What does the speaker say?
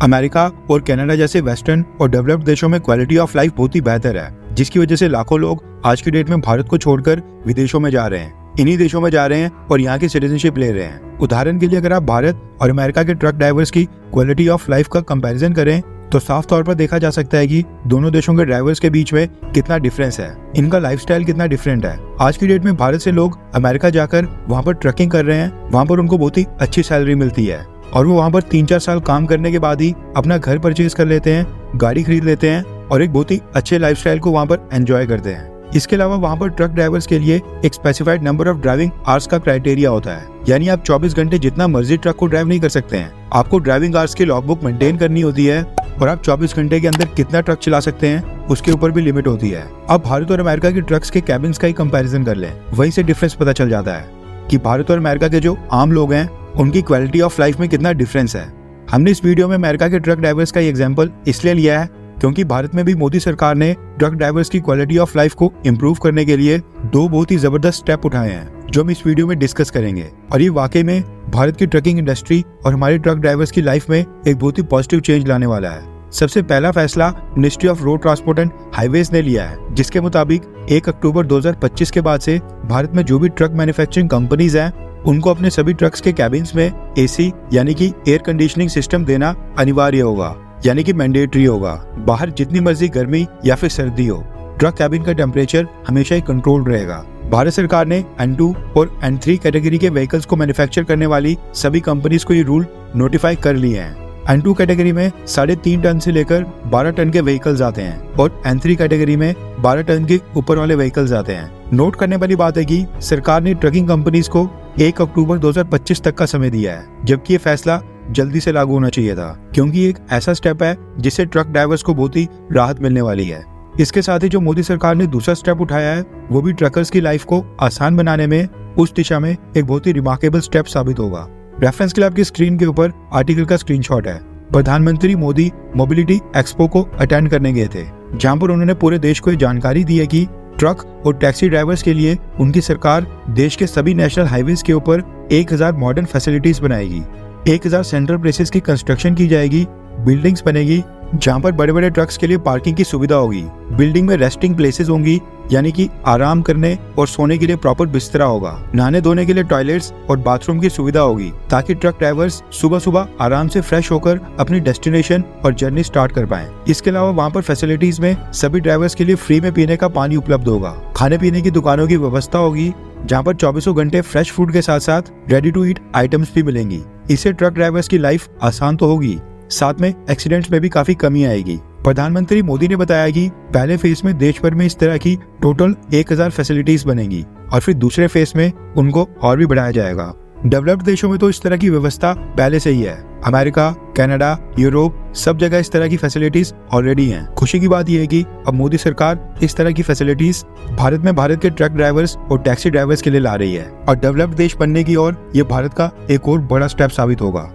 America और Canada जैसे western और डेवलप्ड देशों में क्वालिटी ऑफ लाइफ बहुत ही बेहतर है, जिसकी वजह से लाखों लोग आज की डेट में भारत को छोड़कर विदेशों में जा रहे हैं, इन्हीं देशों में जा रहे हैं और यहाँ की सिटीजनशिप ले रहे हैं। उदाहरण के लिए अगर आप भारत और अमेरिका के ट्रक ड्राइवर्स की क्वालिटी ऑफ लाइफ का कंपैरिजन करें तो साफ तौर पर देखा जा सकता है कि दोनों देशों के ड्राइवर्स के बीच में कितना डिफरेंस है, इनका लाइफस्टाइल कितना डिफरेंट है। आज की डेट में भारत से लोग अमेरिका जाकर वहाँ पर ट्रकिंग कर रहे हैं, वहाँ पर उनको बहुत ही अच्छी सैलरी मिलती है और वो वहाँ पर 3-4 साल काम करने के बाद ही अपना घर परचेज कर लेते हैं, गाड़ी खरीद लेते हैं और एक बहुत ही अच्छे लाइफस्टाइल को वहाँ पर एंजॉय करते हैं। इसके अलावा वहाँ पर ट्रक ड्राइवर्स के लिए एक specified number of driving hours का क्राइटेरिया होता है, यानी आप 24 घंटे जितना मर्जी ट्रक को ड्राइव नहीं कर सकते हैं। आपको ड्राइविंग आवर्स की लॉगबुक मेंटेन करनी होती है और आप 24 घंटे के अंदर कितना ट्रक चला सकते हैं उसके ऊपर भी लिमिट होती है। अब भारत और अमेरिका के ट्रक्स के कैबिन्स का ही कंपैरिजन कर लें, वहीं से डिफरेंस पता चल जाता है कि भारत और अमेरिका के जो आम लोग हैं उनकी क्वालिटी ऑफ लाइफ में कितना डिफरेंस है। हमने इस वीडियो में अमेरिका के ट्रक ड्राइवर्स का एग्जाम्पल इसलिए लिया है क्योंकि भारत में भी मोदी सरकार ने ट्रक ड्राइवर्स की क्वालिटी ऑफ लाइफ को इम्प्रूव करने के लिए 2 बहुत ही जबरदस्त स्टेप उठाए हैं जो हम इस वीडियो में डिस्कस करेंगे। और ये वाकई में भारत की ट्रकिंग इंडस्ट्री और हमारे ट्रक ड्राइवर्स की लाइफ में एक बहुत ही पॉजिटिव चेंज लाने वाला है। सबसे पहला फैसला ministry of road transport and highways ने लिया है, जिसके मुताबिक 1 अक्टूबर 2025 के बाद से भारत में जो भी ट्रक मैन्युफैक्चरिंग कंपनीज हैं उनको अपने सभी ट्रक्स के कैबिन्स में एसी यानी कि एयर कंडीशनिंग सिस्टम देना अनिवार्य होगा, यानी कि मैंडेटरी होगा। बाहर जितनी मर्जी गर्मी या फिर सर्दी हो, ट्रक कैबिन का टेम्परेचर हमेशा ही कंट्रोल रहेगा। भारत सरकार ने N2 और N3 कैटेगरी के व्हीकल्स को मैन्युफैक्चर करने वाली सभी कंपनीज को ये रूल नोटिफाई कर लिए हैं। N2 कैटेगरी में 3.5 टन से लेकर 12 टन के व्हीकल्स आते हैं और N3 कैटेगरी में 12 टन के ऊपर वाले व्हीकल्स आते हैं। नोट करने वाली बात है कि सरकार ने ट्रकिंग कंपनीज को 1 अक्टूबर 2025 तक का समय दिया है, जबकि ये फैसला जल्दी से लागू होना चाहिए था क्योंकि एक ऐसा स्टेप है जिससे ट्रक ड्राइवर्स को बहुत ही राहत मिलने वाली है। इसके साथ ही जो मोदी सरकार ने दूसरा स्टेप उठाया है वो भी ट्रकर्स की लाइफ को आसान बनाने में उस दिशा में एक बहुत ही रिमार्केबल स्टेप साबित होगा। रेफरेंस के लिए आपकी स्क्रीन के ऊपर आर्टिकल का स्क्रीनशॉट है। प्रधानमंत्री मोदी मोबिलिटी एक्सपो को अटेंड करने गए थे, जहां पर उन्होंने पूरे देश को ये जानकारी दी है कि ट्रक और टैक्सी ड्राइवर्स के लिए उनकी सरकार देश के सभी नेशनल हाईवेज के ऊपर 1000 मॉडर्न फैसिलिटीज बनाएगी, 1000 सेंट्रल प्लेसेस की कंस्ट्रक्शन की जाएगी, बिल्डिंग्स बनेगी जहां पर बड़े बड़े ट्रक्स के लिए पार्किंग की सुविधा होगी, बिल्डिंग में रेस्टिंग प्लेसेस होंगी यानी कि आराम करने और सोने के लिए प्रॉपर बिस्तरा होगा, नहाने धोने के लिए टॉयलेट्स और बाथरूम की सुविधा होगी ताकि ट्रक ड्राइवर्स सुबह सुबह आराम से फ्रेश होकर अपनी डेस्टिनेशन और जर्नी स्टार्ट कर पाएं। इसके अलावा वहां पर फैसिलिटीज में सभी ड्राइवर्स के लिए फ्री में पीने का पानी उपलब्ध होगा, खाने पीने की दुकानों की व्यवस्था होगी जहाँ पर 24 घंटे फ्रेश फूड के साथ साथ रेडी टू ईट आइटम्स भी मिलेंगी। इससे ट्रक ड्राइवर्स की लाइफ आसान तो होगी, साथ में एक्सीडेंट्स में भी काफी कमी आएगी। प्रधानमंत्री मोदी ने बताया कि पहले फेज में देश भर में इस तरह की टोटल 1000 फैसिलिटीज बनेगी और फिर दूसरे फेज में उनको और भी बढ़ाया जाएगा। डेवलप्ड देशों में तो इस तरह की व्यवस्था पहले से ही है, अमेरिका, कनाडा, यूरोप सब जगह इस तरह की फैसिलिटीज ऑलरेडी हैं। खुशी की बात यह है कि अब मोदी सरकार इस तरह की फैसिलिटीज भारत में भारत के ट्रक ड्राइवर्स और टैक्सी ड्राइवर्स के लिए ला रही है और डेवलप्ड देश बनने की ओर ये भारत का एक और बड़ा स्टेप साबित होगा।